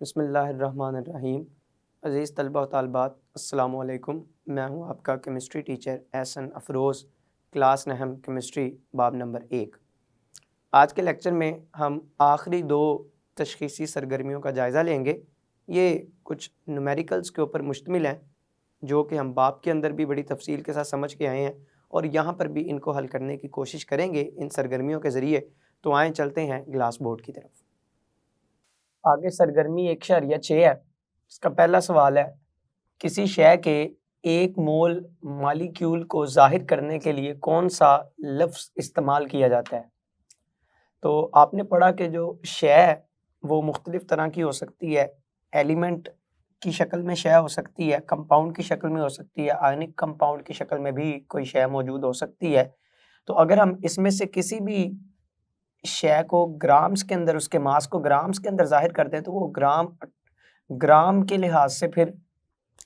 बिस्मिल्लाहिर्रहमानिर्रहीम। अज़ीज़ तलबा व तालिबात, अस्सलामु अलैकुम। मैं हूँ आपका chemistry teacher Ehsan Afroz, class नहम केमिस्ट्री बाब नंबर 1। आज के लेक्चर में हम आखिरी 2 तशख़ीसी सरगर्मियों का जायज़ा लेंगे। ये कुछ न्यूमेरिकल्स के ऊपर मुश्तमिल हैं, जो कि हम बाब के अंदर भी बड़ी तफसील के साथ समझ के आए हैं और यहाँ पर भी इनको हल करने की कोशिश करेंगे इन सरगर्मियों के ज़रिए। तो आएँ चलते हैं ग्लास बोर्ड की तरफ। आगे सरगर्मी 1.6 है। इसका पहला सवाल है, किसी शय के 1 मोल मॉलिक्यूल को ज़ाहिर करने के लिए कौन सा लफ्ज़ इस्तेमाल किया जाता है। तो आपने पढ़ा कि जो शय है वो मुख्तलिफ़ तरह की हो सकती है। एलिमेंट की शक्ल में शय हो सकती है, कंपाउंड की शक्ल में हो सकती है, आयनिक कंपाउंड की शक्ल में भी कोई शय मौजूद हो सकती है। तो अगर हम इसमें से किसी भी शय को ग्राम्स के अंदर, उसके मास को ग्राम्स के अंदर ज़ाहिर करते हैं, तो वो ग्राम के लिहाज से फिर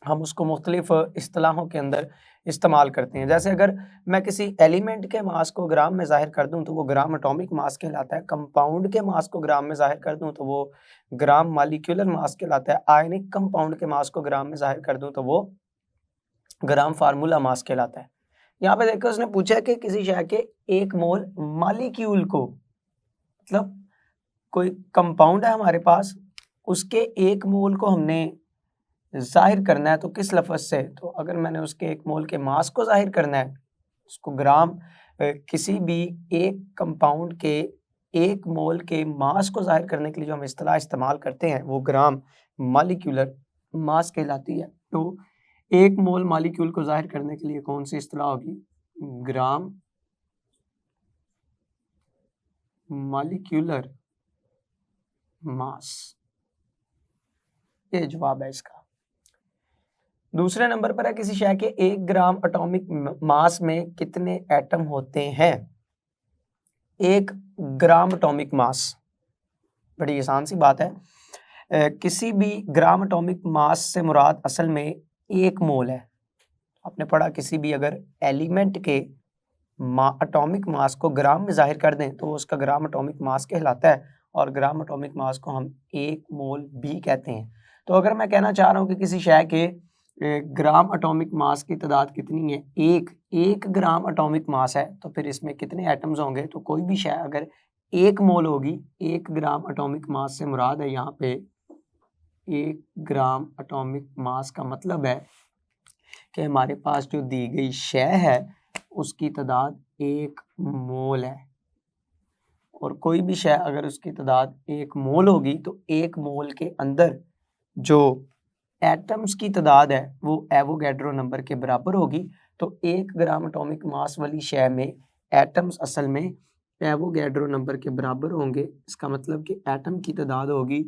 हम उसको मुख्तलिफ इस्तिलाहों के अंदर इस्तेमाल करते हैं। जैसे अगर मैं किसी एलिमेंट के मास को ग्राम में ज़ाहिर कर दूं तो वो ग्राम एटॉमिक मास कहलाता है। कंपाउंड के मास को ग्राम में ज़ाहिर कर दूं तो वो ग्राम मॉलिक्यूलर मास कहलाता है। आयनिक कंपाउंड के मास को ग्राम में ज़ाहिर कर दूं तो वो ग्राम फार्मूला मास कहलाता है। यहाँ पे देखो, उसने पूछा कि किसी शय के 1 मोल मॉलिक्यूल को, मतलब कोई कंपाउंड है हमारे पास, उसके 1 मोल को हमने ज़ाहिर करना है तो किस लफ्ज़ से। तो अगर मैंने उसके 1 मोल के मास को ज़ाहिर करना है, उसको ग्राम किसी भी एक कंपाउंड के 1 मोल के मास को ज़ाहिर करने के लिए जो हम इस्तिलाह इस्तेमाल करते हैं वो ग्राम मॉलिक्यूलर मास कहलाती है। तो 1 मोल मॉलिक्यूल को ज़ाहिर करने के लिए कौन सी इस्तिलाह होगी? Gram molecular mass. ये जवाब है इसका। दूसरे नंबर पर है, किसी शय के 1 ग्राम एटॉमिक मास में कितने एटम होते हैं? 1 ग्राम एटॉमिक मास, बड़ी आसान सी बात है। किसी भी ग्राम एटॉमिक मास से मुराद असल में 1 मोल है। आपने पढ़ा, किसी भी अगर एलिमेंट के एटॉमिक मास को ग्राम में जाहिर कर दें तो उसका ग्राम एटॉमिक मास कहलाता है, और ग्राम एटॉमिक मास को हम 1 मोल भी कहते हैं। तो अगर मैं कहना चाह रहा हूँ कि किसी शय के ग्राम एटॉमिक मास की तादाद कितनी है, एक ग्राम एटॉमिक मास है, तो फिर इसमें कितने एटम्स होंगे? तो कोई भी शय अगर 1 मोल होगी, 1 ग्राम एटॉमिक मास से मुराद है यहाँ पे 1 ग्राम एटॉमिक मास का मतलब है कि हमारे पास जो दी गई शय है उसकी तादाद 1 मोल है। और कोई भी शय अगर उसकी तादाद 1 मोल होगी तो 1 मोल के अंदर जो एटम्स की तादाद है वो एवोगैड्रो नंबर के बराबर होगी। तो 1 ग्राम एटॉमिक मास वाली शय में एटम्स असल में एवोगैड्रो नंबर के बराबर होंगे। इसका मतलब कि एटम की तादाद होगी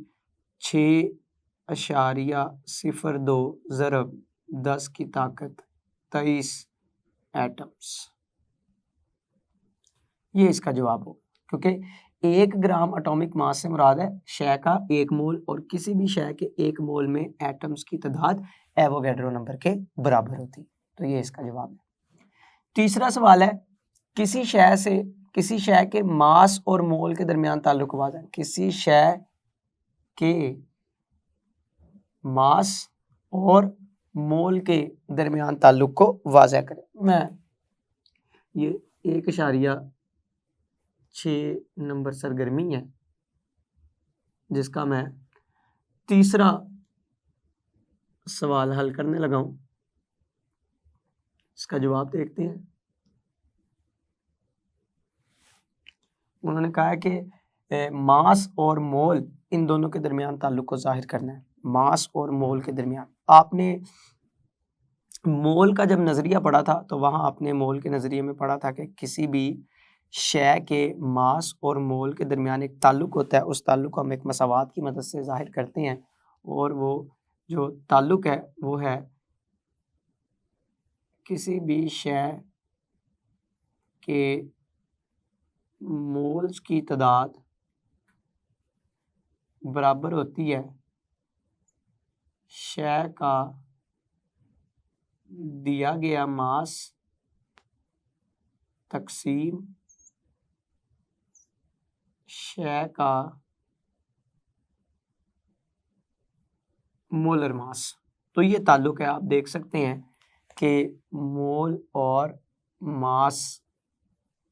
6.02 ज़रब 10 की ताकत 23 एटम्स। ये इसका जवाब हो, क्योंकि 1 ग्राम एटॉमिक मास से मुराद है शय का 1 मोल, और किसी भी शय के 1 मोल में एटम्स की तादाद एवोगैड्रो नंबर के बराबर होती। तो ये इसका जवाब है। तीसरा सवाल है, किसी शय के मास और मोल के दरमियान ताल्लुक वाज़ह है। किसी शय के मास और मोल के दरमियान ताल्लुक को वाज़ह करें। मैं ये 1.6 नंबर सरगर्मी है जिसका मैं तीसरा सवाल हल करने लगा हूं। इसका जवाब देखते हैं। उन्होंने कहा है कि मास और मोल, इन दोनों के दरमियान ताल्लुक को जाहिर करना है। मास और मोल के दरमियान, आपने मोल का जब नज़रिया पढ़ा था तो वहां आपने मोल के नज़रिए में पढ़ा था कि किसी भी शय के मास और मोल के दरमियान एक ताल्लुक होता है। उस ताल्लुक को हम एक मसावात की मदद से जाहिर करते हैं, और वो जो ताल्लुक है वो है किसी भी शय के मोल्स की तादाद बराबर होती है शय का दिया गया मास तकसीम शय का मोलर मास। तो ये ताल्लुक है, आप देख सकते हैं कि मोल और मास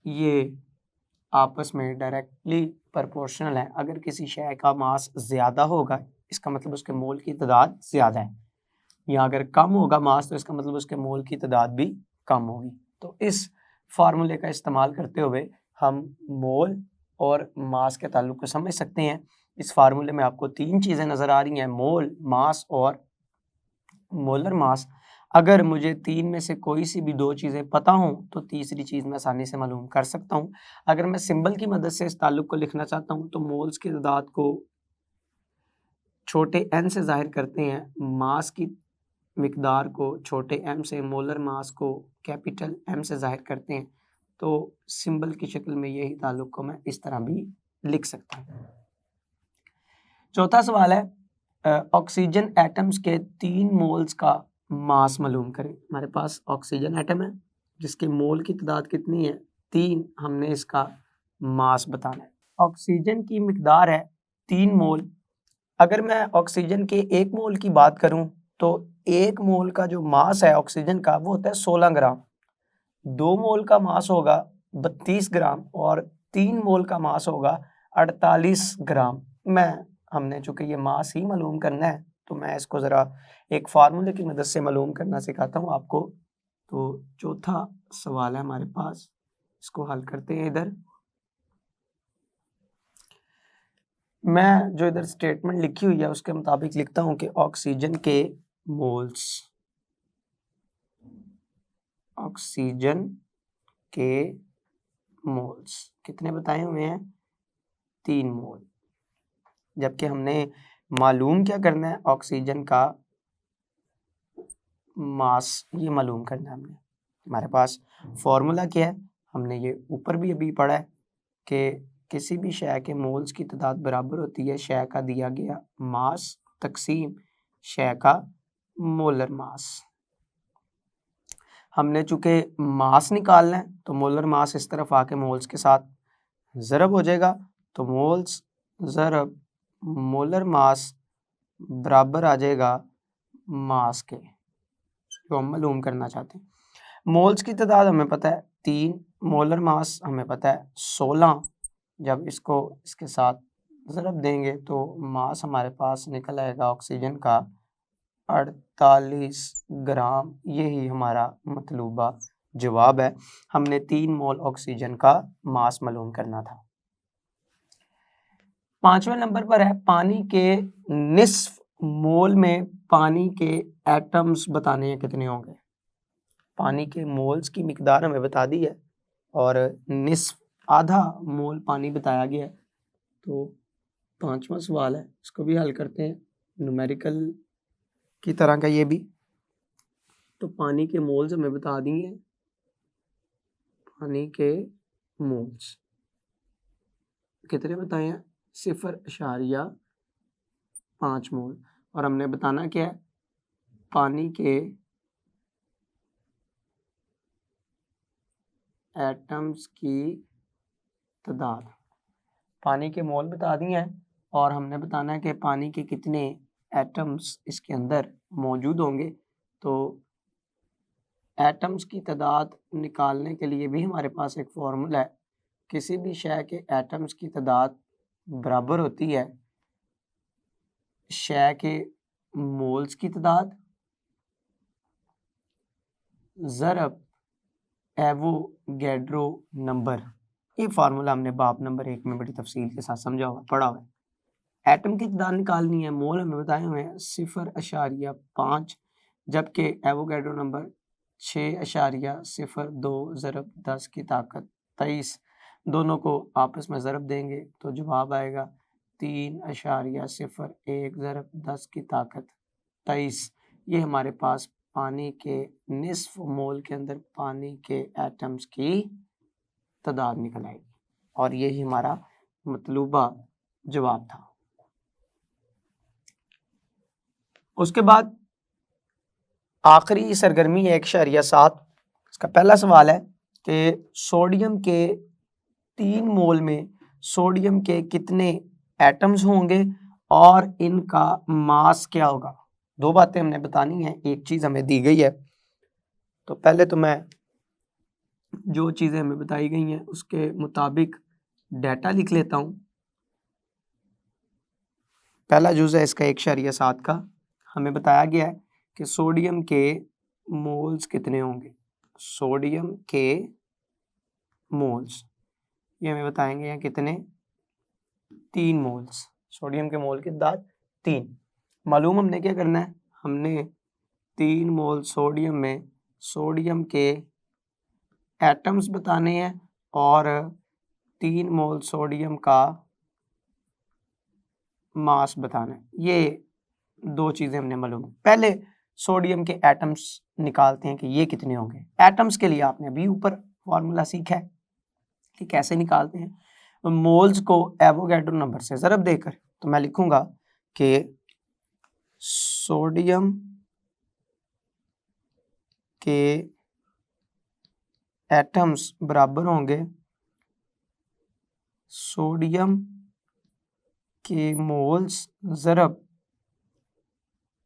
ये आपस में डायरेक्टली प्रोपोर्शनल है। अगर किसी शय का मास ज़्यादा होगा इसका मतलब उसके मोल की तादाद ज़्यादा है, या अगर कम होगा मास तो इसका मतलब उसके मोल की तादाद भी कम होगी। तो इस फार्मूले का इस्तेमाल करते हुए हम मोल और मास के ताल्लुक को समझ सकते हैं। इस फार्मूले में आपको तीन चीज़ें नज़र आ रही हैं, मोल, मास और मोलर मास। अगर मुझे तीन में से कोई सी भी दो चीज़ें पता हों तो तीसरी चीज़ मैं आसानी से मालूम कर सकता हूँ। अगर मैं सिंबल की मदद से इस ताल्लुक को लिखना चाहता हूँ तो मोल्स की तादाद को छोटे n से ज़ाहिर करते हैं, मास की मिकदार को छोटे m से, मोलर मास को कैपिटल M से ज़ाहिर करते हैं। तो सिंबल की शक्ल में यही ताल्लुक को मैं इस तरह भी लिख सकता हूँ। चौथा सवाल है, ऑक्सीजन एटम्स के 3 मोल्स का मास मालूम करें। हमारे पास ऑक्सीजन एटम है जिसके मोल की तादाद कितनी है, 3। हमने इसका मास बताना है। ऑक्सीजन की मिकदार है 3 मोल। अगर मैं ऑक्सीजन के 1 मोल की बात करूं तो 1 मोल का जो मास है ऑक्सीजन का वो होता है 16 ग्राम। 2 मोल का मास होगा 32 ग्राम और 3 मोल का मास होगा 48 ग्राम। हमने चूंकि ये मास ही मालूम करना है तो मैं इसको ज़रा एक फार्मूले की मदद से मालूम करना सिखाता हूँ आपको। तो चौथा सवाल है हमारे पास, इसको हल करते हैं। इधर मैं जो इधर स्टेटमेंट लिखी हुई है उसके मुताबिक लिखता हूँ कि ऑक्सीजन के मोल्स, ऑक्सीजन के मोल्स कितने बताए हुए हैं, 3 मोल। जबकि हमने मालूम क्या करना है, ऑक्सीजन का मास ये मालूम करना है हमने। हमारे पास फॉर्मूला क्या है, हमने ये ऊपर भी अभी पढ़ा है कि किसी भी शय के मोल्स की तादाद बराबर होती है शय का दिया गया मास तकसीम शय का मोलर मास। हमने चूंकि मास निकालना है तो मोलर मास इस तरफ आके मोल्स के साथ ज़रब हो जाएगा। तो मोल्स ज़रब मोलर मास बराबर आ जाएगा मास के, जो हम मालूम करना चाहते हैं। मोल्स की तादाद हमें पता है 3, मोलर मास हमें पता है 16। जब इसको इसके साथ ज़रब देंगे तो मास हमारे पास निकल आएगा ऑक्सीजन का 48 ग्राम। यही हमारा मतलूबा जवाब है। हमने 3 मोल ऑक्सीजन का मास मालूम करना था। 5वें नंबर पर है, पानी के निस्फ मोल में पानी के एटम्स बताने हैं कितने होंगे। पानी के मोल्स की मिकदार हमें बता दी है और निस्फ आधा मोल पानी बताया गया है। तो 5वां सवाल है, इसको भी हल करते हैं न्यूमेरिकल की तरह का ये भी। तो पानी के मोल्स हमें बता दिए, पानी के मोल्स कितने बताए हैं, 0.5 मोल। और हमने बताना क्या है, पानी के एटम्स की तादाद। पानी के मोल बता दिए हैं और हमने बताना है कि पानी के कितने एटम्स इसके अंदर मौजूद होंगे। तो एटम्स की तादाद निकालने के लिए भी हमारे पास एक फॉर्मूला है। किसी भी शय के एटम्स की तादाद बराबर होती है शय के मोल्स की तादाद ज़रब एवोगैड्रो नंबर। ये फार्मूला हमने बाब नंबर 1 में बड़ी तफसील के साथ समझा हुआ पढ़ा हुआ है। एटम की तादाद निकालनी है, मोल हमें बताए हुए हैं 0.5, जबकि एवोगैड्रो नंबर 6.02 ज़रब 10 की ताकत 23। दोनों को आपस में ज़रब देंगे तो जवाब आएगा 3.01 ज़रब 10 की ताकत 23। ये हमारे पास पानी के निस्फ मोल के अंदर पानी के एटम्स की तादाद निकल आएगी और यही हमारा मतलूबा जवाब था। उसके बाद आखिरी सरगर्मी 1.7। इसका पहला सवाल है कि सोडियम के 3 मोल में सोडियम के कितने एटम्स होंगे और इनका मास क्या होगा। दो बातें हमने बतानी है, एक चीज़ हमें दी गई है। तो पहले तो मैं जो चीज़ें हमें बताई गई हैं उसके मुताबिक डाटा लिख लेता हूँ। पहला जुज़ है इसका 1.7 का। हमें बताया गया है कि सोडियम के मोल्स कितने होंगे। सोडियम के मोल्स ये हमें बताएंगे यहाँ कितने, 3 मोल्स। सोडियम के मोल की तादाद 3। मालूम हमने क्या करना है, हमने 3 मोल सोडियम में सोडियम के एटम्स बताने हैं और 3 मोल सोडियम का मास बताना है। ये दो चीज़ें हमने मालूम। पहले सोडियम के एटम्स निकालते हैं कि ये कितने होंगे। एटम्स के लिए आपने अभी ऊपर फॉर्मूला सीखा है कि कैसे निकालते हैं। मोल्स को एवोगैड्रो नंबर से ज़रब देकर, तो मैं लिखूंगा कि सोडियम के एटम्स बराबर होंगे सोडियम के मोल्स ज़रब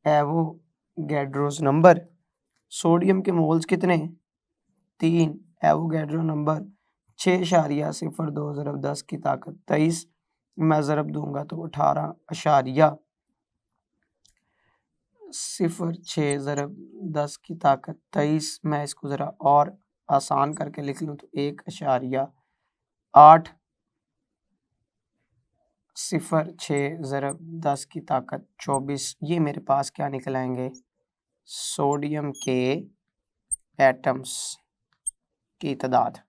एवोगैड्रोस नंबर। सोडियम के मोल्स कितने, 3, एवोगैड्रो नंबर 6.02 ज़रब 10 की ताकत 23। मैं ज़रब दूंगा तो 18.06 ज़रब 10 की ताकत 23। मैं इसको ज़रा और आसान करके लिख लूँ तो 1.806 ज़रब 10 की ताकत 24। ये मेरे पास क्या निकल आएंगे, सोडियम के एटम्स की तादाद।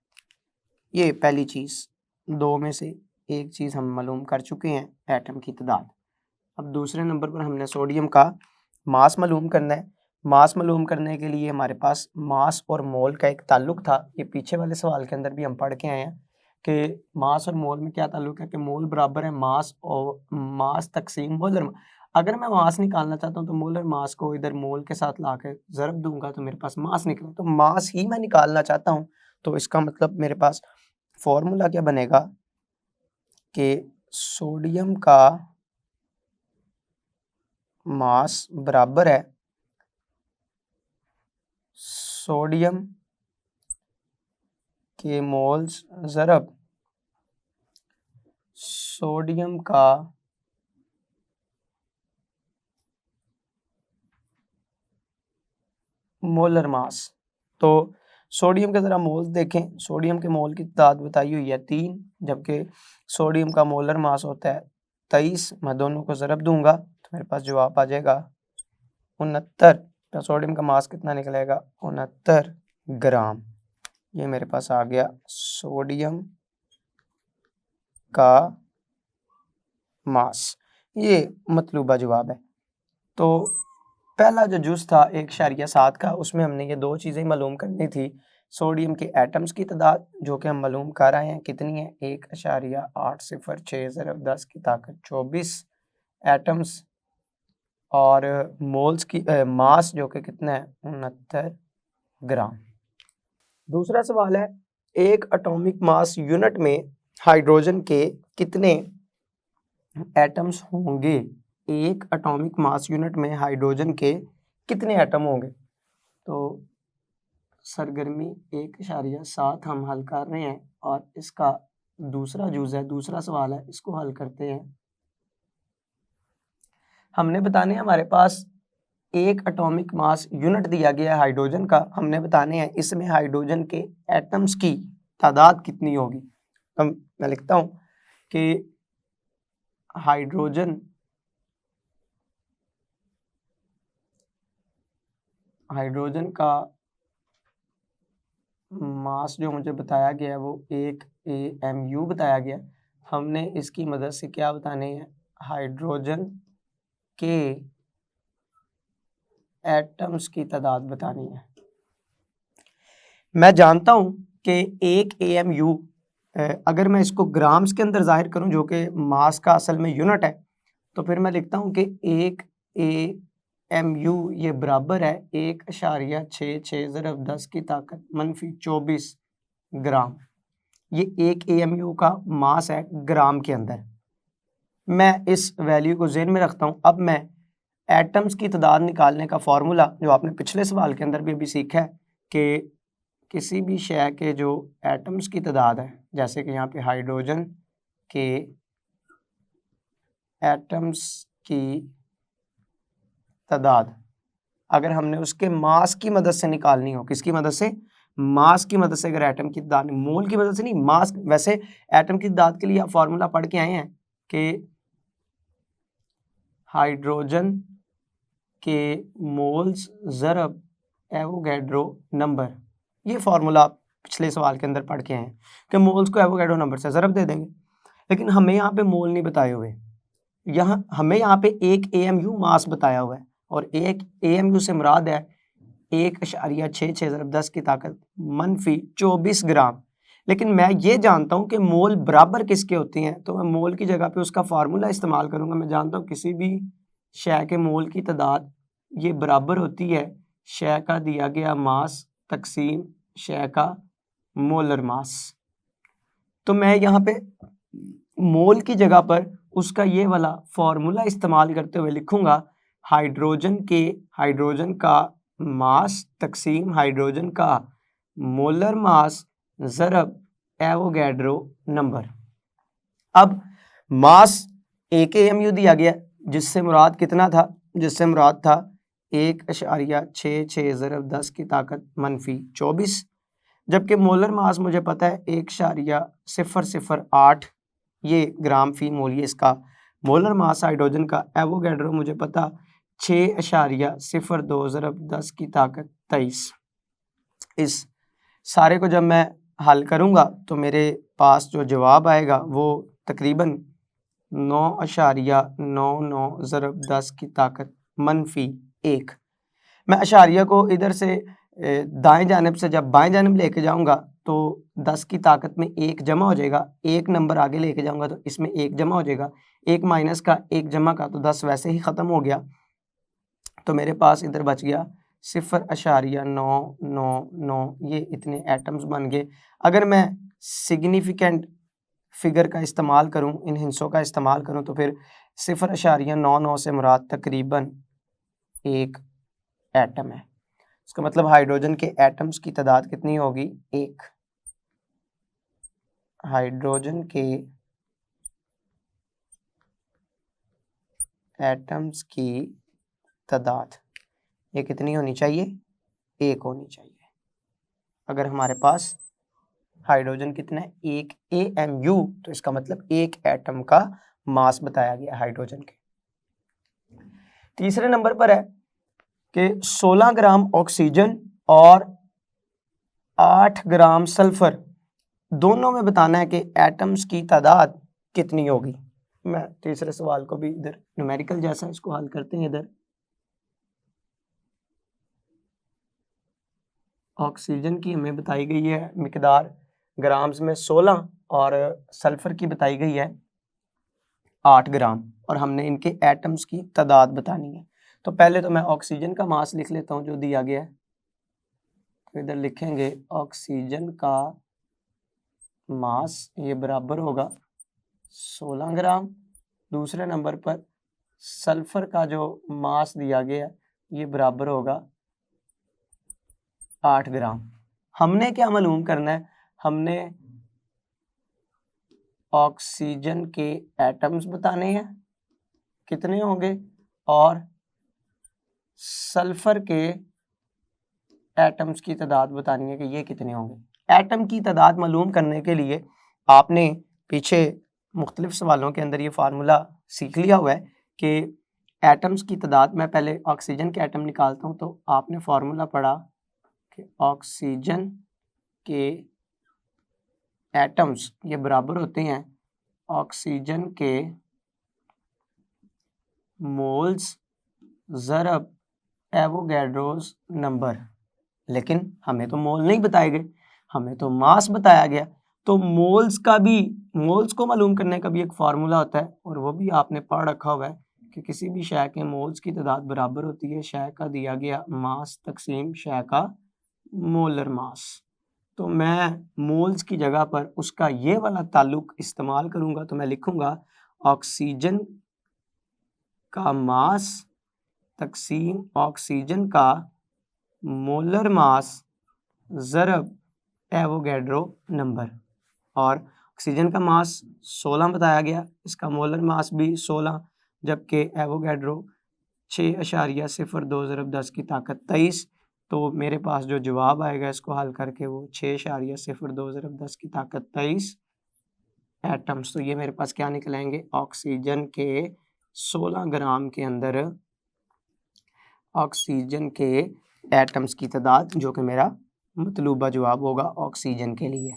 ये पहली चीज़, दो में से एक चीज़ हम मालूम कर चुके हैं, एटम की तादाद। अब दूसरे नंबर पर हमने सोडियम का मास मालूम करना है। मास मालूम करने के लिए हमारे पास मास और मोल का एक ताल्लुक था। ये पीछे वाले सवाल के अंदर भी हम पढ़ के आए हैं कि मास और मोल में क्या ताल्लुक है कि मोल बराबर है मास और मास तकसीम मोलर। अगर मैं मास निकालना चाहता हूँ तो मोलर मास को इधर मोल के साथ ला के ज़रब दूंगा तो मेरे पास मास निकले। तो मास ही मैं निकालना चाहता हूँ, तो इसका मतलब मेरे पास फॉर्मूला क्या बनेगा कि सोडियम का मास बराबर है सोडियम के मोल्स ज़रब सोडियम का मोलर मास। तो सोडियम के ज़रा मोल्स देखें, सोडियम के मोल की तादाद बताई हुई है 3, जबकि सोडियम का मोलर मास होता है 23। मैं दोनों को ज़रब दूंगा तो मेरे पास जवाब आ जाएगा 69। तो सोडियम का मास कितना निकलेगा, 69 ग्राम। ये मेरे पास आ गया सोडियम का मास। ये मतलूबा जवाब है। तो पहला जो जुज़ था 1.7 का, उसमें हमने ये दो चीज़ें मालूम करनी थी। सोडियम के एटम्स की तादाद जो कि हम मालूम कर रहे हैं कितनी है, 1.806 ज़रब 10 की ताकत 24 एटम्स, और मोल्स की मास जो कि कितना है 69 ग्राम। दूसरा सवाल है, एक एटॉमिक मास यूनिट में हाइड्रोजन के कितने एटम्स होंगे। एक एटॉमिक मास यूनिट में हाइड्रोजन के कितने एटम होंगे। तो सरगर्मी 1.7 हम हल कर रहे हैं और इसका दूसरा जुज़ है, दूसरा सवाल है, इसको हल करते हैं। हमने बताने हैं हमारे पास एक एटॉमिक मास यूनिट दिया गया है हाइड्रोजन का, हमने बताने हैं इसमें हाइड्रोजन के एटम्स की तादाद कितनी होगी। तो मैं लिखता हूँ कि हाइड्रोजन का मास जो मुझे बताया गया है वो 1 AMU बताया गया। हमने इसकी मदद से क्या बताने हैं, हाइड्रोजन के एटम्स की तादाद बतानी है। मैं जानता हूं कि 1 AMU अगर मैं इसको ग्राम्स के अंदर जाहिर करूं जो कि मास का असल में यूनिट है, तो फिर मैं लिखता हूं कि 1 AMU ये बराबर है 1.66 ज़रब 10 की ताकत -24 ग्राम। ये 1 AMU का मास है ग्राम के अंदर। मैं इस वैल्यू को ज़हन में रखता हूँ। अब मैं एटम्स की तादाद निकालने का फॉर्मूला जो आपने पिछले सवाल के अंदर भी अभी सीखा है कि किसी भी शय के जो एटम्स की तादाद है, जैसे कि यहाँ पे हाइड्रोजन के एटम्स की तादाद अगर हमने उसके मास की मदद से निकालनी हो, किसकी मदद से? मास की मदद से। अगर एटम की तादाद, मोल की मदद से नहीं, मास। वैसे एटम की तादाद के लिए आप फॉर्मूला पढ़ के आए हैं कि हाइड्रोजन के मोल्स ज़रब एवोगैड्रो नंबर, ये फॉर्मूला आप पिछले सवाल के अंदर पढ़ के आए हैं कि मोल्स को एवोगैड्रो नंबर से ज़रब दे देंगे। लेकिन हमें यहाँ पे मोल नहीं बताए हुए, हमें यहाँ पे एक AMU मास बताया हुआ है, और एक AMU से मुराद है 1.66 ज़रब 10 की ताकत -24 ग्राम। लेकिन मैं ये जानता हूँ कि मोल बराबर किसके होती हैं, तो मैं मोल की जगह पे उसका फार्मूला इस्तेमाल करूँगा। मैं जानता हूँ किसी भी शय के मोल की तादाद ये बराबर होती है शय का दिया गया मास तकसीम शय का मोलर मास। तो मैं यहाँ पे मोल की जगह पर उसका ये वाला फॉर्मूला इस्तेमाल करते हुए लिखूंगा हाइड्रोजन का मास तकसीम हाइड्रोजन का मोलर मास ज़रब एवोगैड्रो नंबर। अब मास एक AMU दिया गया, जिससे मुराद कितना था? जिससे मुराद था 1.66 ज़रब 10 की ताकत -24, जबकि मोलर मास मुझे पता है 1.008 ये ग्राम फी मोल, ये इसका मोलर मास हाइड्रोजन का। एवोगैड्रो मुझे पता 6.02 ज़रब 10 की ताकत 23। इस सारे को जब मैं हल करूँगा तो मेरे पास जो जवाब आएगा वो तकरीबन 9.99 ज़रब 10 की ताकत -1। मैं अशारिया को इधर से दाएं जानिब से जब बाएं जानिब लेके जाऊंगा तो 10 की ताकत में 1 जमा हो जाएगा, एक नंबर आगे लेके जाऊंगा तो इसमें 1 जमा हो जाएगा, 1 माइनस का 1 जमा का, तो 10 वैसे ही ख़त्म हो गया। तो मेरे पास इधर बच गया 0.999, ये इतने एटम्स बन गए। अगर मैं सिग्निफिकेंट फिगर का इस्तेमाल करूं, इन हिंसों का इस्तेमाल करूं, तो फिर 0.99 से मुराद तकरीबन 1 एटम है। इसका मतलब हाइड्रोजन के एटम्स की तादाद कितनी होगी? 1। हाइड्रोजन के एटम्स की तादाद ये कितनी होनी चाहिए? 1 होनी चाहिए। अगर हमारे पास हाइड्रोजन कितना है? 1 AMU, तो इसका मतलब 1 एटम का मास बताया गया हाइड्रोजन के। तीसरे नंबर पर है कि 16 ग्राम ऑक्सीजन और 8 ग्राम सल्फर दोनों में बताना है कि एटम्स की तादाद कितनी होगी। मैं तीसरे सवाल को भी इधर न्यूमेरिकल जैसा इसको हल करते हैं। इधर ऑक्सीजन की हमें बताई गई है मिकदार ग्राम्स में 16 और सल्फर की बताई गई है 8 ग्राम, और हमने इनके एटम्स की तादाद बतानी है। तो पहले तो मैं ऑक्सीजन का मास लिख लेता हूँ जो दिया गया है। तो इधर लिखेंगे ऑक्सीजन का मास ये बराबर होगा 16 ग्राम। दूसरे नंबर पर सल्फर का जो मास दिया गया है ये बराबर होगा 8 ग्राम। हमने क्या मालूम करना है? हमने ऑक्सीजन के एटम्स बताने हैं कितने होंगे, और सल्फर के एटम्स की तादाद बतानी है कि ये कितने होंगे। एटम की तादाद मालूम करने के लिए आपने पीछे मुख्तलिफ सवालों के अंदर ये फार्मूला सीख लिया हुआ है कि एटम्स की तादाद, मैं पहले ऑक्सीजन के एटम निकालता हूँ। तो आपने फार्मूला पढ़ा कि ऑक्सीजन के एटम्स ये बराबर होते हैं ऑक्सीजन के मोल्स ज़रब एवोगैड्रोस नंबर। लेकिन हमें तो मोल नहीं बताए गए, हमें तो मास बताया गया। तो मोल्स को मालूम करने का भी एक फार्मूला होता है, और वो भी आपने पढ़ रखा हुआ है कि किसी भी शय के मोल्स की तादाद बराबर होती है शय का दिया गया मास तकसीम शय का मोलर मास। तो मैं मोल्स की जगह पर उसका ये वाला ताल्लुक इस्तेमाल करूंगा। तो मैं लिखूंगा ऑक्सीजन का मास तकसीम ऑक्सीजन का मोलर मास ज़रब एवोगैड्रो नंबर। और ऑक्सीजन का मास 16 बताया गया, इसका मोलर मास भी 16, जबकि एवोगैड्रो 6.02 ज़रब 10 की ताकत 23। तो मेरे पास जो जवाब आएगा इसको हल करके वो 6.02 ज़रब 10 की ताकत 23 एटम्स। तो ये मेरे पास क्या निकल आएंगे, ऑक्सीजन के 16 ग्राम के अंदर ऑक्सीजन के एटम्स की तादाद, जो कि मेरा मतलूबा जवाब होगा ऑक्सीजन के लिए।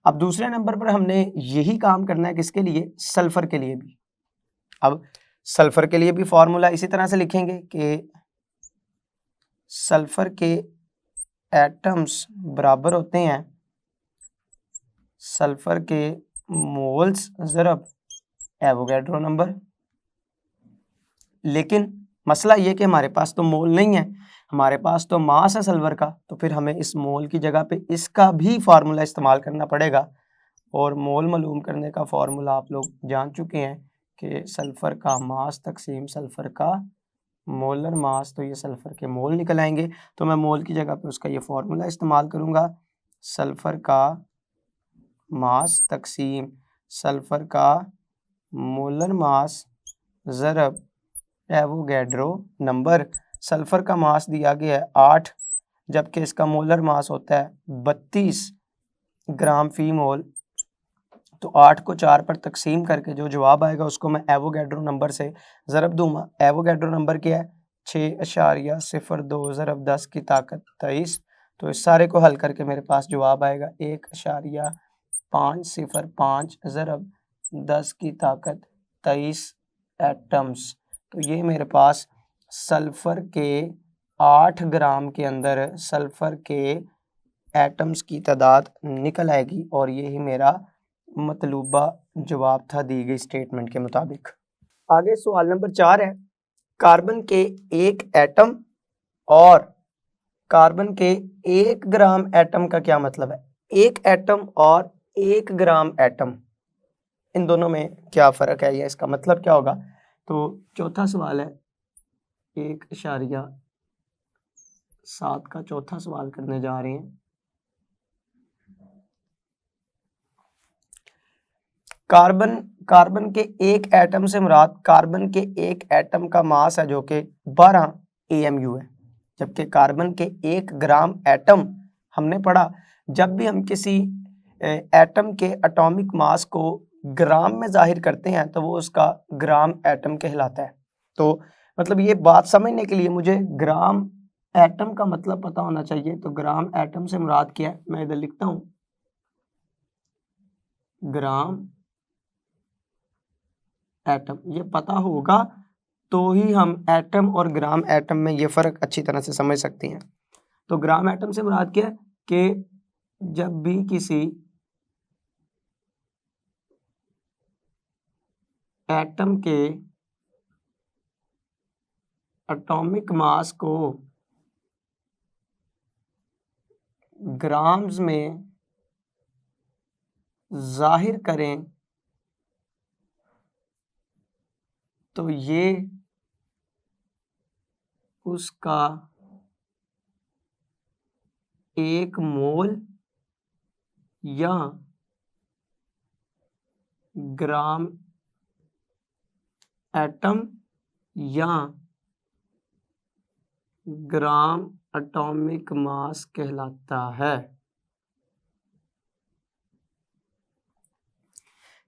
अब दूसरे नंबर पर हमने यही काम करना है किसके लिए, सल्फर के लिए भी। अब सल्फर के लिए भी फॉर्मूला इसी तरह से लिखेंगे कि सल्फर के एटम्स बराबर होते हैं सल्फर के मोल्स ज़रब एवोगैड्रो नंबर। लेकिन मसला ये कि हमारे पास तो मोल नहीं है, हमारे पास तो मास है सल्फर का, तो फिर हमें इस मोल की जगह पे इसका भी फार्मूला इस्तेमाल करना पड़ेगा। और मोल मालूम करने का फार्मूला आप लोग जान चुके हैं कि सल्फर का मास तकसीम सल्फर का मोलर मास, तो ये सल्फर के मोल निकल आएंगे। तो मैं मोल की जगह पे उसका ये फार्मूला इस्तेमाल करूँगा, सल्फर का मास तकसीम सल्फर का मोलर मास ज़रब एवोगैड्रो नंबर। सल्फर का मास दिया गया है 8, जबकि इसका मोलर मास होता है 32 ग्राम फी मोल। तो 8 को 4 पर तकसीम करके जो जवाब आएगा उसको मैं एवोगैड्रो नंबर से ज़रब दूंगा। एवोगैड्रो नंबर क्या है, 6.02 ज़रब 10 की ताकत 23। तो इस सारे को हल करके मेरे पास जवाब आएगा 1.505 ज़रब 10 की ताकत 23 एटम्स। तो ये मेरे पास सल्फर के 8 ग्राम के अंदर सल्फर के एटम्स की तादाद निकल आएगी, और यही मेरा मतलूबा जवाब था दी गई स्टेटमेंट के मुताबिक। आगे सवाल नंबर 4 है, कार्बन के एक एटम और कार्बन के 1 ग्राम एटम का क्या मतलब है। एक एटम और 1 ग्राम एटम, इन दोनों में क्या फ़र्क है या इसका मतलब क्या होगा। तो चौथा सवाल है 1.7 का चौथा सवाल करने जा रहे हैं। कार्बन के एक एटम से मुराद कार्बन के एक एटम का मास है जो कि 12 AMU है, जबकि कार्बन के 1 ग्राम एटम हमने पढ़ा, जब भी हम किसी एटम के एटॉमिक मास को ग्राम में जाहिर करते हैं तो वो उसका ग्राम एटम कहलाता है। तो मतलब ये बात समझने के लिए मुझे ग्राम एटम का मतलब पता होना चाहिए। तो ग्राम एटम से मुराद क्या है, मैं इधर लिखता हूँ ग्राम एटम, ये पता होगा तो ही हम एटम और ग्राम एटम में ये फ़र्क अच्छी तरह से समझ सकते हैं। तो ग्राम एटम से मुराद क्या है कि जब भी किसी एटम के एटॉमिक मास को ग्राम्स में जाहिर करें तो ये उसका 1 मोल या ग्राम एटम या ग्राम एटॉमिक मास कहलाता है।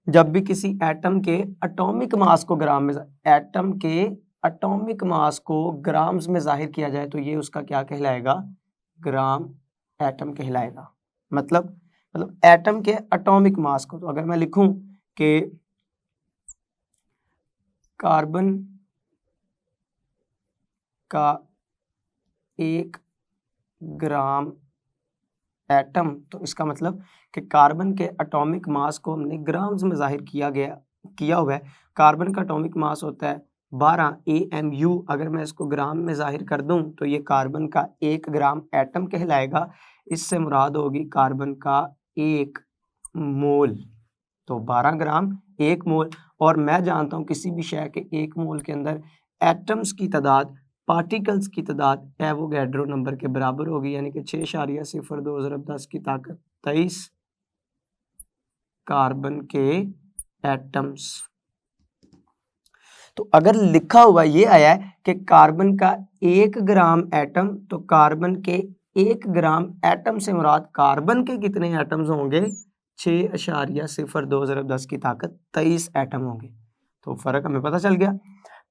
जब भी किसी एटम के एटॉमिक मास को ग्राम्स में जाहिर किया जाए तो ये उसका क्या कहलाएगा, ग्राम एटम कहलाएगा। मतलब एटम के एटॉमिक मास को, तो अगर मैं लिखूं कि कार्बन का 1 ग्राम एटम, तो इसका मतलब कि कार्बन के एटॉमिक मास को हमने ग्राम्स में जाहिर किया हुआ है। कार्बन का एटॉमिक मास होता है 12 AMU। अगर मैं इसको ग्राम में जाहिर कर दूं तो ये कार्बन का 1 ग्राम एटम कहलाएगा। इससे मुराद होगी कार्बन का 1 मोल, तो 12 ग्राम 1 मोल। और मैं जानता हूं किसी भी शय के 1 मोल के अंदर एटम्स की तादाद पार्टिकल्स की तादाद एवोगैड्रो नंबर के बराबर होगी, यानी कि 6.02 ज़रब 10 की ताकत 23 कार्बन के एटम्स। तो अगर लिखा हुआ ये आया है कि कार्बन का 1 ग्राम एटम, तो कार्बन के 1 ग्राम एटम से मुराद कार्बन के कितने एटम्स होंगे? 6.02 ज़रब 10 की ताकत 23 एटम होंगे। तो फर्क हमें पता चल गया।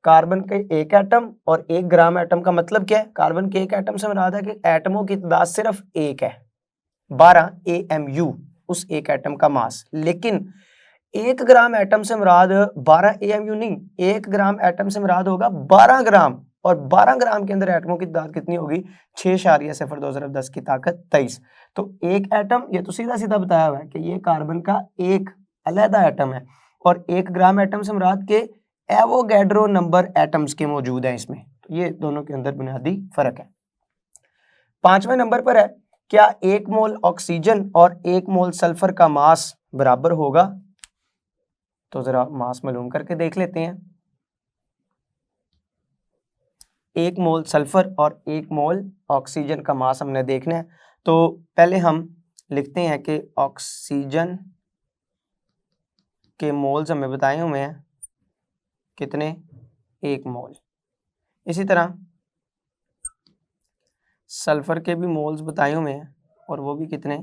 कार्बन के 1 एटम और 1 ग्राम एटम का मतलब क्या है? कार्बन के 1 एटम से मुराद है कि एटमों की तादाद सिर्फ 1 है, 12 AMU उस एक एटम का मास। लेकिन 1 ग्राम एटम से मुराद 12 AMU नहीं, 1 ग्राम एटम से मुराद होगा 12 ग्राम, और 12 ग्राम के अंदर एटमों की तादाद कितनी होगी? 6.02 ज़रब 10 की ताकत 23। तो एक एटम, ये तो सीधा सीधा बताया हुआ है कि ये कार्बन का एक अलहदा एटम है, और 1 ग्राम एटम से मुराद के एवोगैड्रो नंबर एटम्स के मौजूद हैं इसमें। तो ये दोनों के अंदर बुनियादी फर्क है। 5वें नंबर पर है, क्या 1 मोल ऑक्सीजन और 1 मोल सल्फर का मास बराबर होगा? तो जरा मास मालूम करके देख लेते हैं। 1 मोल सल्फर और 1 मोल ऑक्सीजन का मास हमने देखना है। तो पहले हम लिखते हैं कि ऑक्सीजन के मोल्स हमें बताए हुए हैं कितने? 1 मोल। इसी तरह सल्फर के भी मोल्स बताए हुए हैं, और वो भी कितने?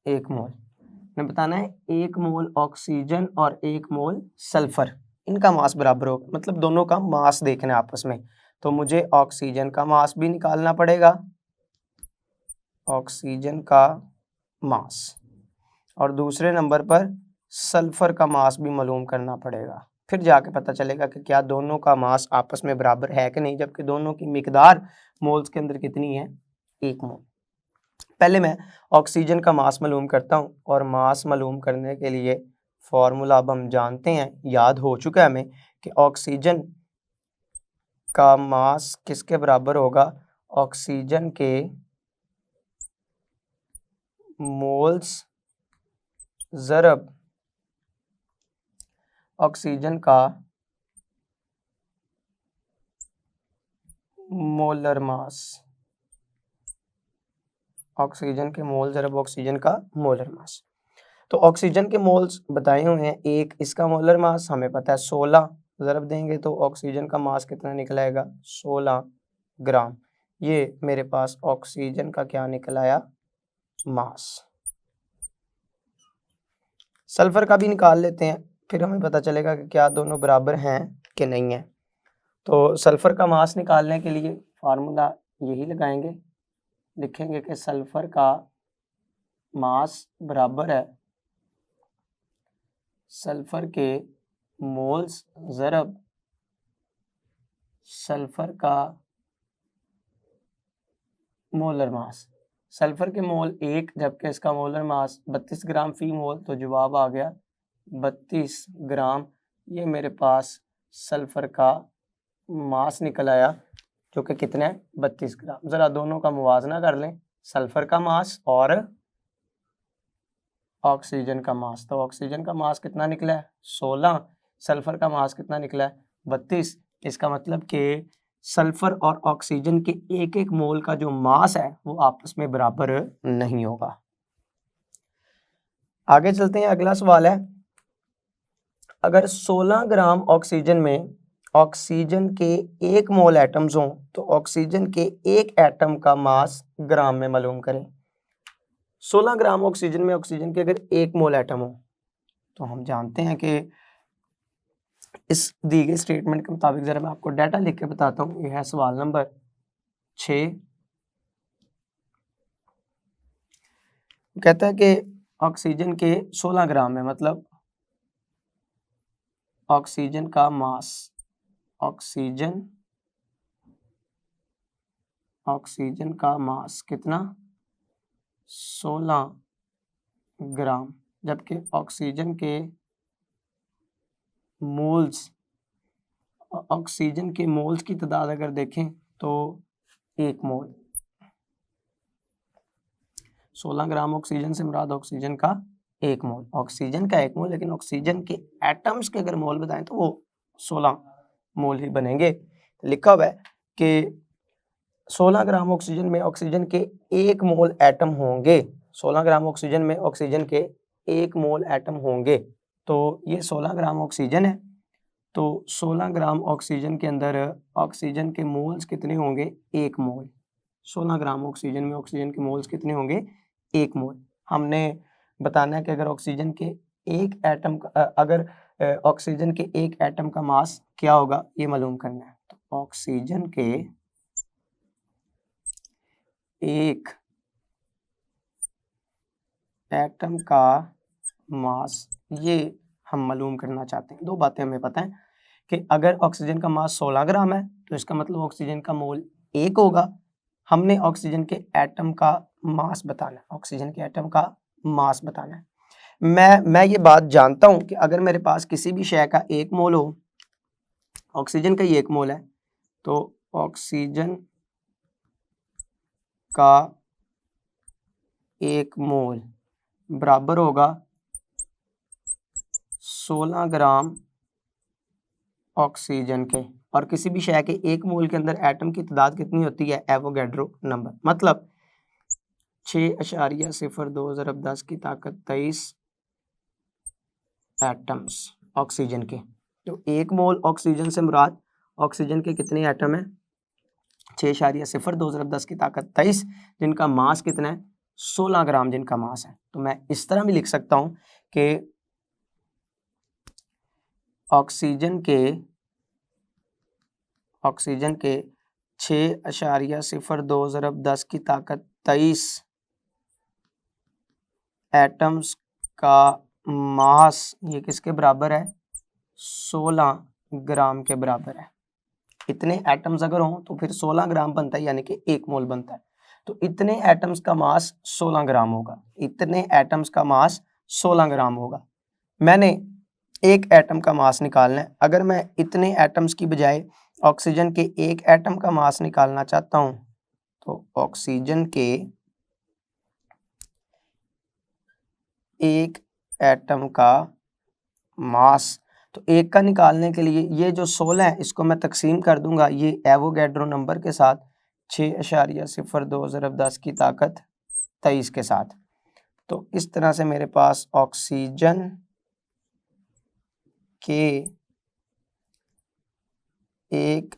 1 मोल। हमें बताना है 1 मोल ऑक्सीजन और 1 मोल सल्फर, इनका मास बराबर होगा, मतलब दोनों का मास देखना है आपस में। तो मुझे ऑक्सीजन का मास भी निकालना पड़ेगा, ऑक्सीजन का मास, और दूसरे नंबर पर सल्फर का मास भी मालूम करना पड़ेगा। फिर जाके पता चलेगा कि क्या दोनों का मास आपस में बराबर है कि नहीं, जबकि दोनों की मिकदार मोल्स के अंदर कितनी है? 1 मोल। पहले मैं ऑक्सीजन का मास मालूम करता हूं, और मास मालूम करने के लिए फॉर्मूला अब हम जानते हैं, याद हो चुका है हमें कि ऑक्सीजन का मास किसके बराबर होगा? ऑक्सीजन के मोल्स ज़रब ऑक्सीजन का मोलर मास। ऑक्सीजन के मोल ज़रब ऑक्सीजन का मोलर मास। तो ऑक्सीजन के मोल्स बताए हुए हैं, एक इसका मोलर मास हमें पता है 16, ज़रब देंगे तो ऑक्सीजन का मास कितना निकल आएगा? 16 ग्राम। ये मेरे पास ऑक्सीजन का क्या निकल आया? मास। सल्फर का भी निकाल लेते हैं, फिर हमें पता चलेगा कि क्या दोनों बराबर हैं कि नहीं है। तो सल्फर का मास निकालने के लिए फार्मूला यही लगाएंगे, लिखेंगे कि सल्फर का मास बराबर है सल्फर के मोल्स ज़रब सल्फर का मोलर मास। सल्फर के मोल 1, जबकि इसका मोलर मास 32 ग्राम फी मोल, तो जवाब आ गया 32 ग्राम। ये मेरे पास सल्फर का मास निकल आया, जो कि कितना है? 32 ग्राम। ज़रा दोनों का मुवाजना कर लें, सल्फर का मास और ऑक्सीजन का मास। तो ऑक्सीजन का मास कितना निकला है? 16। सल्फर का मास कितना निकला है? 32। इसका मतलब कि सल्फर और ऑक्सीजन के एक एक मोल का जो मास है वो आपस में बराबर नहीं होगा। आगे चलते हैं, अगला सवाल है, अगर 16 ग्राम ऑक्सीजन में ऑक्सीजन के 1 मोल एटम्स हों, तो ऑक्सीजन के 1 एटम का मास ग्राम में मालूम करें। 16 ग्राम ऑक्सीजन में ऑक्सीजन के अगर 1 मोल एटम हो, तो हम जानते हैं कि इस दी गई स्टेटमेंट के मुताबिक, जरा मैं आपको डाटा लिख के बताता हूँ। यह है सवाल नंबर 6। कहता है कि ऑक्सीजन के 16 ग्राम में, मतलब ऑक्सीजन का मास, ऑक्सीजन का मास कितना? 16 ग्राम, जबकि ऑक्सीजन के मोल्स, ऑक्सीजन के मोल्स की तादाद अगर देखें तो 1 मोल। 16 ग्राम ऑक्सीजन से मुराद ऑक्सीजन का 1 मोल, ऑक्सीजन का 1 मोल, लेकिन ऑक्सीजन के एटम्स के अगर मोल बताएं तो वो 16 मोल ही बनेंगे। लिखा हुआ है कि 16 ग्राम ऑक्सीजन में ऑक्सीजन के 1 मोल एटम होंगे। 16 ग्राम ऑक्सीजन में ऑक्सीजन के 1 मोल एटम होंगे। तो ये 16 ग्राम ऑक्सीजन है, तो 16 ग्राम ऑक्सीजन के अंदर ऑक्सीजन के मोल्स कितने होंगे? 1 मोल। 16 ग्राम ऑक्सीजन में ऑक्सीजन के मोल्स कितने होंगे? 1 मोल। हमने बताना है कि अगर ऑक्सीजन के एक एटम का अगर ऑक्सीजन के एक एटम का मास क्या होगा ये मालूम करना है। तो ऑक्सीजन के एक एटम का मास ये हम मालूम करना चाहते हैं। दो बातें हमें पता है कि अगर ऑक्सीजन का मास 16 ग्राम है तो इसका मतलब ऑक्सीजन का मोल 1 होगा। हमने ऑक्सीजन के एटम का मास बताना है, ऑक्सीजन के एटम का मास बताना है। मैं ये बात जानता हूं कि अगर मेरे पास किसी भी शय का 1 मोल हो, ऑक्सीजन का ही 1 मोल है, तो ऑक्सीजन का 1 मोल बराबर होगा 16 ग्राम ऑक्सीजन के। और किसी भी शय के 1 मोल के अंदर एटम की तादाद कितनी होती है? Avogadro number. मतलब 6.02 ज़रब 10 की ताकत 23 एटम्स ऑक्सीजन के। तो 1 मोल ऑक्सीजन से मुराद ऑक्सीजन के कितने एटम हैं? 6.02 ज़रब 10 की ताकत 23, जिनका मास कितना है? 16 ग्राम जिनका मास है। तो मैं इस तरह भी लिख सकता हूं कि ऑक्सीजन के 6.02 ज़रब 10 की ताकत 23 एटम्स का मास ये किसके बराबर है? 16 ग्राम के बराबर है। इतने एटम्स अगर हों तो फिर 16 ग्राम बनता है, यानी कि 1 मोल बनता है। तो इतने एटम्स का मास 16 ग्राम होगा। इतने एटम्स का मास 16 ग्राम होगा। मैंने एक एटम का मास निकालना है। अगर मैं इतने एटम्स की बजाय ऑक्सीजन के एक एटम का मास निकालना चाहता हूं तो ऑक्सीजन के एक एटम का मास, तो एक का निकालने के लिए ये जो 16 है इसको मैं तकसीम कर दूंगा ये एवोगैड्रो नंबर के साथ 6.02 ज़रब 10 की ताकत 23 के साथ। तो इस तरह से मेरे पास ऑक्सीजन के एक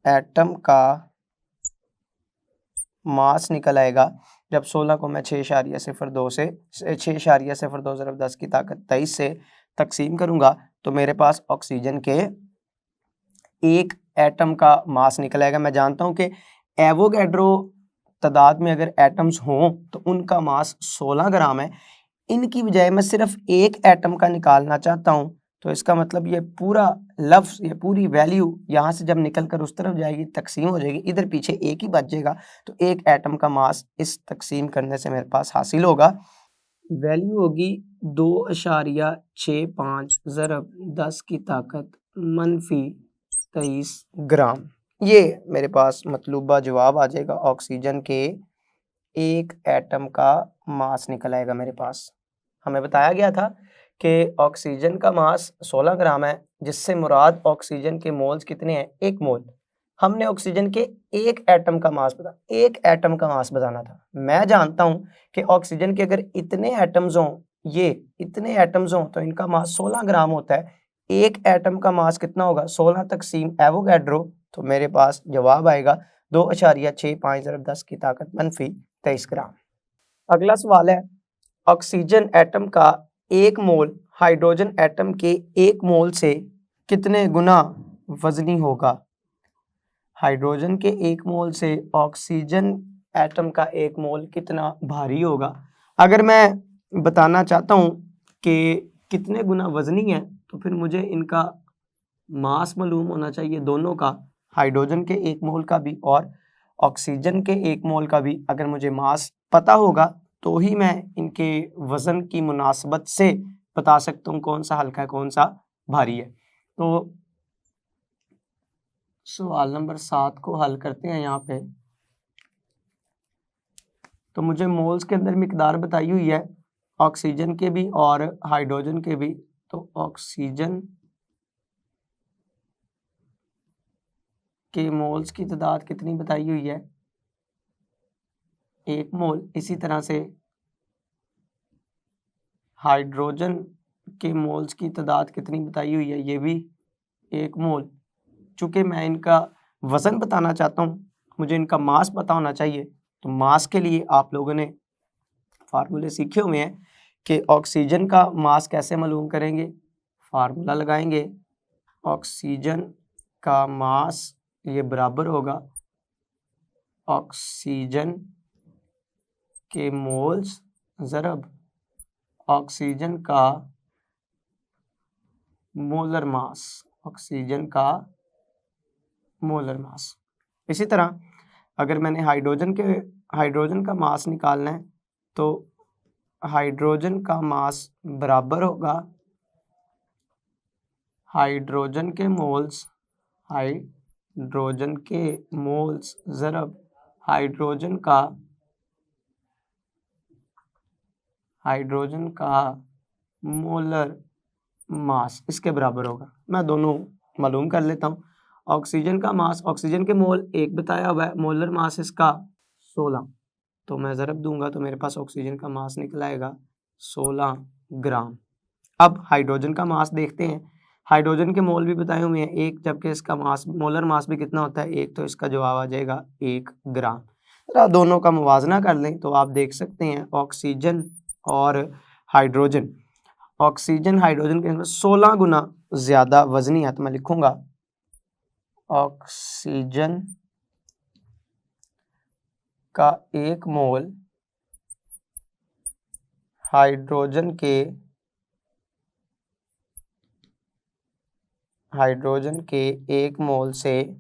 एटम का मास निकल आएगा जब 16 को मैं 6.02 से 6.02 ज़रब 10 की ताकत 23 से तकसीम करूंगा तो मेरे पास ऑक्सीजन के एक एटम का मास निकल आएगा। मैं जानता हूं कि एवोगैड्रो तादाद में अगर एटम्स हों तो उनका मास 16 ग्राम है। इनकी बजाय मैं सिर्फ एक एटम का निकालना चाहता हूं तो इसका मतलब ये पूरा लफ्ज़, ये पूरी वैल्यू यहाँ से जब निकल कर उस तरफ जाएगी तकसीम हो जाएगी, इधर पीछे एक ही बचेगा। तो एक एटम का मास इस तकसीम करने से मेरे पास हासिल होगा। वैल्यू होगी 2.65 ज़रब 10 की ताकत -23 ग्राम। ये मेरे पास मतलूबा जवाब आ जाएगा। ऑक्सीजन के एक एटम का मास निकल आएगा मेरे पास। हमें बताया गया था कि ऑक्सीजन का मास 16 ग्राम है, जिससे मुराद ऑक्सीजन के मोल्स कितने हैं? 1 मोल। हमने ऑक्सीजन के एक एटम का मास बताना था। मैं जानता हूं कि ऑक्सीजन के अगर इतने एटम्स हों, ये इतने एटम्स हों तो इनका मास 16 ग्राम होता है। एक एटम का मास कितना होगा? 16 तकसीम एवोगैड्रो। तो मेरे पास जवाब आएगा 2.65 ज़रब 10 की ताकत -23 ग्राम। अगला सवाल है, ऑक्सीजन एटम का 1 मोल हाइड्रोजन एटम के 1 मोल से कितने गुना वजनी होगा? हाइड्रोजन के 1 मोल से ऑक्सीजन एटम का 1 मोल कितना भारी होगा? अगर मैं बताना चाहता हूं कि कितने गुना वजनी है तो फिर मुझे इनका मास मालूम होना चाहिए, दोनों का, हाइड्रोजन के 1 मोल का भी और ऑक्सीजन के 1 मोल का भी। अगर मुझे मास पता होगा तो ही मैं इनके वजन की मुनासबत से बता सकता हूँ कौन सा हल्का है कौन सा भारी है। तो सवाल नंबर 7 को हल करते हैं। यहाँ पे तो मुझे मोल्स के अंदर मिकदार बताई हुई है ऑक्सीजन के भी और हाइड्रोजन के भी। तो ऑक्सीजन के मोल्स की तादाद कितनी बताई हुई है, 1 मोल। इसी तरह से हाइड्रोजन के मोल्स की तादाद कितनी बताई हुई है, ये भी 1 मोल। चूँकि मैं इनका वज़न बताना चाहता हूँ, मुझे इनका मास पता होना चाहिए, तो मास के लिए आप लोगों ने फार्मूले सीखे हुए हैं कि ऑक्सीजन का मास कैसे मालूम करेंगे। फार्मूला लगाएंगे, ऑक्सीजन का मास ये बराबर होगा ऑक्सीजन के मोल्स ज़रब ऑक्सीजन का मोलर मास, ऑक्सीजन का मोलर मास। इसी तरह अगर मैंने हाइड्रोजन का मास निकालना है, तो हाइड्रोजन का मास बराबर होगा हाइड्रोजन के मोल्स ज़रब हाइड्रोजन का मोलर मास, इसके बराबर होगा। मैं दोनों मालूम कर लेता हूँ। ऑक्सीजन का मास, ऑक्सीजन के मोल 1 बताया हुआ है, मोलर मास इसका 16, तो मैं ज़रब दूंगा तो मेरे पास ऑक्सीजन का मास निकल आएगा 16 ग्राम। अब हाइड्रोजन का मास देखते हैं। हाइड्रोजन के मोल भी बताए हुए हैं 1, जबकि इसका मास, मोलर मास भी कितना होता है 1, तो इसका जवाब आ जाएगा 1 ग्राम। तो दोनों का मुवाजना कर लें तो आप देख सकते हैं ऑक्सीजन और हाइड्रोजन, ऑक्सीजन हाइड्रोजन के 16 गुना ज़्यादा वजनी है। तो मैं लिखूंगा ऑक्सीजन का 1 मोल हाइड्रोजन के 1 मोल से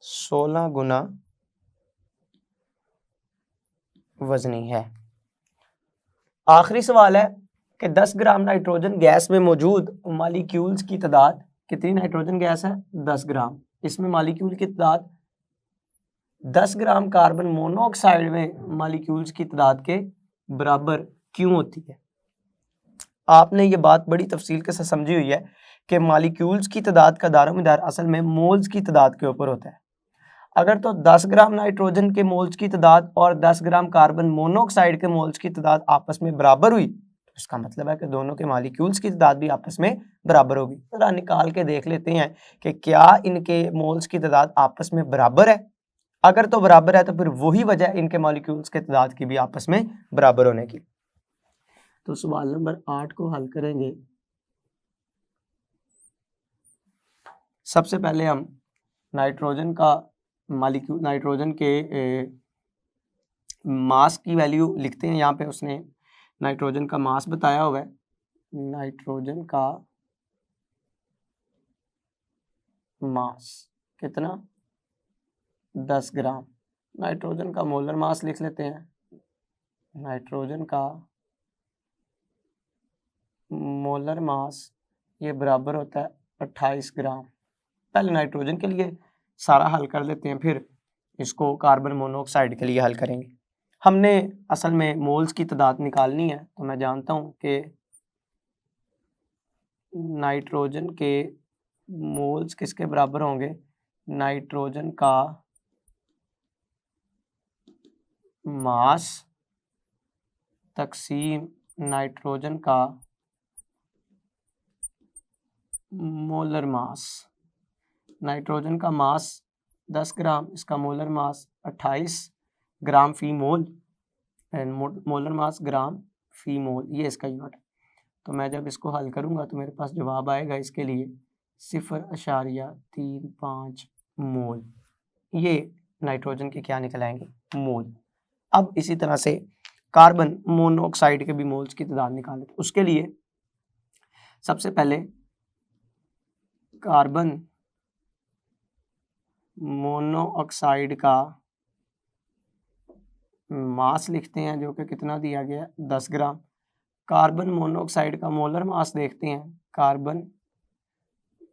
16 गुना वजनी है। आखिरी सवाल है कि 10 ग्राम नाइट्रोजन गैस में मौजूद मॉलिक्यूल्स की तादाद कितनी। नाइट्रोजन गैस है 10 ग्राम, इसमें मॉलिक्यूल की तादाद 10 ग्राम कार्बन मोनोऑक्साइड में मॉलिक्यूल्स की तादाद के बराबर क्यों होती है। आपने ये बात बड़ी तफसील के साथ समझी हुई है कि मॉलिक्यूल्स की तादाद का दारोमदार असल में मोल्स की तादाद के ऊपर होता है। अगर तो 10 ग्राम नाइट्रोजन के मोल्स की तादाद और 10 ग्राम कार्बन मोनोऑक्साइड के मोल्स की तादाद आपस में बराबर हुई, तो इसका मतलब है कि दोनों के मॉलिक्यूल्स की तादाद भी आपस में बराबर होगी। जरा निकाल के देख लेते हैं कि क्या इनके मोल्स की तादाद आपस में बराबर है। अगर तो बराबर है तो फिर वही वजह है इनके मॉलिक्यूल्स के तादाद की भी आपस में बराबर होने की। तो सवाल नंबर 8 को हल करेंगे। सबसे पहले हम नाइट्रोजन का मॉलिक्यूल, नाइट्रोजन के मास की वैल्यू लिखते हैं। यहाँ पे उसने नाइट्रोजन का मास बताया हुआ है, नाइट्रोजन का मास कितना 10 ग्राम। नाइट्रोजन का मोलर मास लिख लेते हैं, नाइट्रोजन का मोलर मास ये बराबर होता है 28 ग्राम। पहले नाइट्रोजन के लिए सारा हल कर लेते हैं, फिर इसको कार्बन मोनोऑक्साइड के लिए हल करेंगे। हमने असल में मोल्स की तादाद निकालनी है, तो मैं जानता हूँ कि नाइट्रोजन के मोल्स किसके बराबर होंगे, नाइट्रोजन का मास तकसीम नाइट्रोजन का मोलर मास। नाइट्रोजन का मास 10 ग्राम, इसका मोलर मास 28 ग्राम फी mole, and molar mass gram फी मोल, ये इसका यूनिट है। तो मैं जब इसको हल करूंगा तो मेरे पास जवाब आएगा इसके लिए 0.35 मोल। ये नाइट्रोजन के क्या निकल आएंगे, मोल। अब इसी तरह से कार्बन मोनोऑक्साइड के भी मोल्स की तादाद निकालें। उसके लिए सबसे पहले कार्बन मोनोऑक्साइड का मास लिखते हैं, जो कि कितना दिया गया 10 ग्राम। कार्बन मोनोऑक्साइड का मोलर मास देखते हैं, कार्बन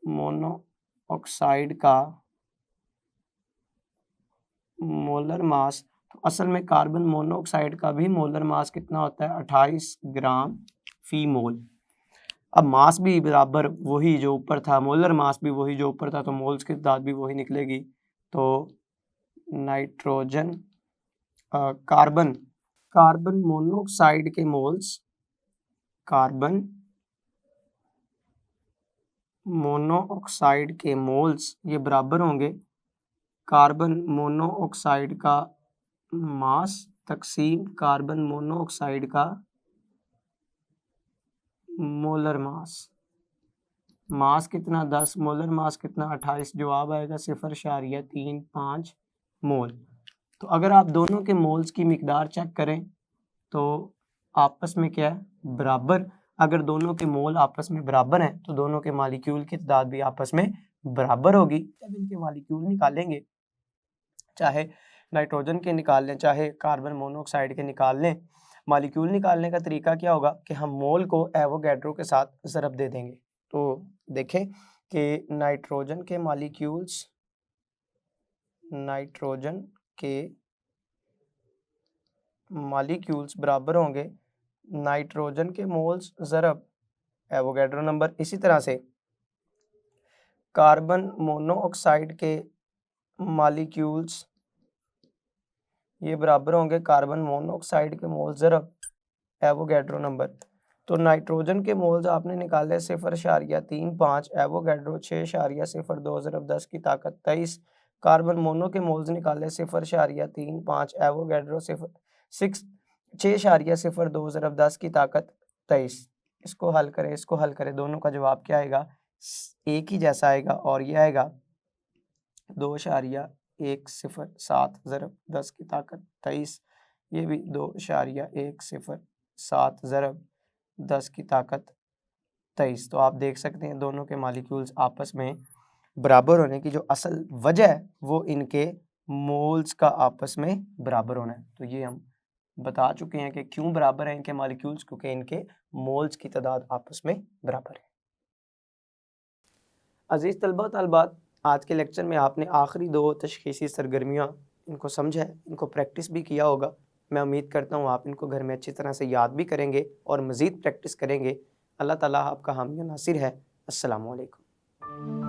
मोनोऑक्साइड का मोलर मास, तो असल में कार्बन मोनोऑक्साइड का भी मोलर मास कितना होता है 28 ग्राम फी मोल। अब मास भी बराबर वही जो ऊपर था, मोलर मास भी वही जो ऊपर था, तो मोल्स की तादाद भी वही निकलेगी। तो नाइट्रोजन कार्बन मोनोऑक्साइड के मोल्स, कार्बन मोनोऑक्साइड के मोल्स ये बराबर होंगे कार्बन मोनोऑक्साइड का मास तकसीम कार्बन मोनोऑक्साइड का मोलर मास। मास कितना 10, मोलर मास कितना 28, जवाब आएगा 0.35 मोल। तो अगर आप दोनों के मोल्स की मिकदार चेक करें तो आपस में क्या है, बराबर। अगर दोनों के मोल आपस में बराबर हैं तो दोनों के मालिक्यूल की तादाद भी आपस में बराबर होगी। जब इनके मालिक्यूल निकालेंगे, चाहे नाइट्रोजन के निकाल लें चाहे कार्बन मोनोऑक्साइड के निकाल लें, मालिक्यूल निकालने का तरीका क्या होगा कि हम मोल को एवोगैड्रो के साथ ज़रब दे देंगे। तो देखें कि नाइट्रोजन के मालिक्यूल्स बराबर होंगे नाइट्रोजन के मोल्स ज़रब एवोगैड्रो नंबर। इसी तरह से कार्बन मोनोऑक्साइड के मालिक्यूल्स ये बराबर होंगे कार्बन मोनोऑक्साइड के मोल्स ज़रब एवोगैड्रो नंबर। तो नाइट्रोजन के मोल्स आपने निकाले 0.35, एवोगैड्रो 6.02 ज़रब 10 की ताकत 23। कार्बन मोनो के मोल्स निकाले 0.35, एवोगैड्रो 6.02 ज़रब 10 की ताकत 23। इसको हल करें, दोनों का जवाब क्या आएगा, एक ही जैसा आएगा और ये आएगा 2.107 ज़रब 10 की ताकत 23। ये भी 2.107 ज़रब 10 की ताकत 23। तो आप देख सकते हैं दोनों के मालिक्यूल्स आपस में बराबर होने की जो असल वजह है वो इनके मोल्स का आपस में बराबर होना है। तो ये हम बता चुके हैं कि क्यों बराबर है इनके मालिक्यूल्स, क्योंकि इनके मोल्स की तादाद आपस में बराबर है। अजीज़ तलबा तलबात, आज के लेक्चर में आपने आखिरी 2 तशख़ीसी सरगर्मियाँ इनको समझा है, इनको प्रैक्टिस भी किया होगा। मैं उम्मीद करता हूँ आप इनको घर में अच्छी तरह से याद भी करेंगे और मज़ीद प्रैक्टिस करेंगे। अल्लाह ताला आपका हामी व नासिर है। अस्सलामु अलैकुम।